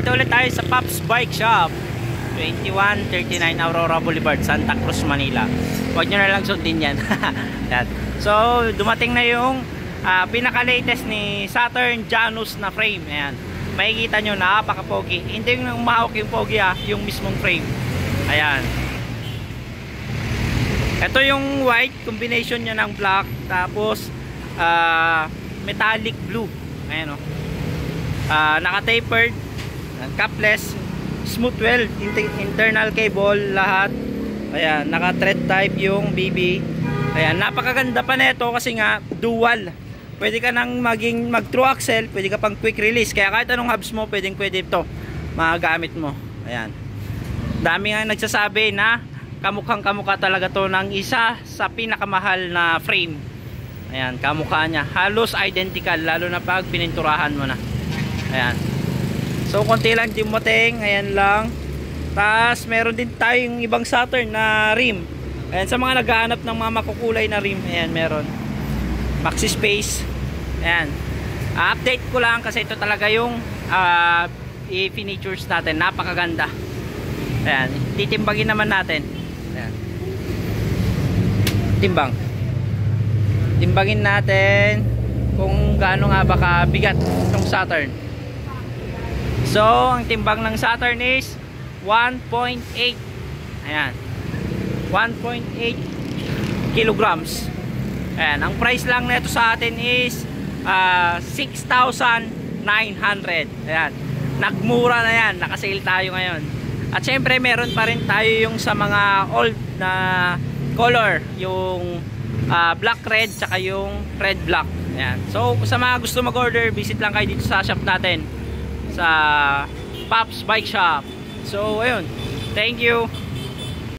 Nandito ulit tayo sa Pops Bike Shop, 2139 Aurora Boulevard, Santa Cruz, Manila. Huwag nyo na lang sundin yan. Yan. So dumating na yung pinaka-latest ni Saturn Janus na frame. Ayan. Makikita nyo, napaka-pogi. Hindi yung umahawak yung pogi, yung mismong frame. Ayan. Ito yung white, combination nya ng black, tapos metallic blue. Ayan o. Naka-tapered, capless, smooth weld, internal cable, lahat. Ayan, naka-thread type yung BB. Ayan, napakaganda pa nito kasi nga dual. Pwede ka nang mag through axle, pwede ka pang quick release. Kaya kahit anong hubs mo, pwede ito magamit mo. Ayan. Dami nga nagsasabi na kamukhang kamukha talaga to ng isa sa pinakamahal na frame. Ayan, kamukha niya. Halos identical, lalo na pag pininturahan mo na. Ayan. So konti lang dumating, ayan lang. Tapos meron din tayong ibang Saturn na rim. Ayan, sa mga naghahanap ng mga makukulay na rim, ayan meron. Maxi Space. Ayan. Update ko lang kasi ito talaga yung i-features natin. Napakaganda. Ayan, titimbangin naman natin. Ayan. Timbangin natin kung gaano nga ba kabigat itong Saturn. So, ang timbang ng Saturn is 1.8. Ayan. 1.8 kilograms. Ayan. Ang price lang nito sa atin is 6,900. Ayan. Nagmura na yan. Nakasale tayo ngayon. At syempre, meron pa rin tayo yung sa mga old na color. Yung black red, tsaka yung red black. Ayan. So, sa mga gusto mag-order, visit lang kayo dito sa shop natin. Sa Pops Bike Shop. So ayun, thank you.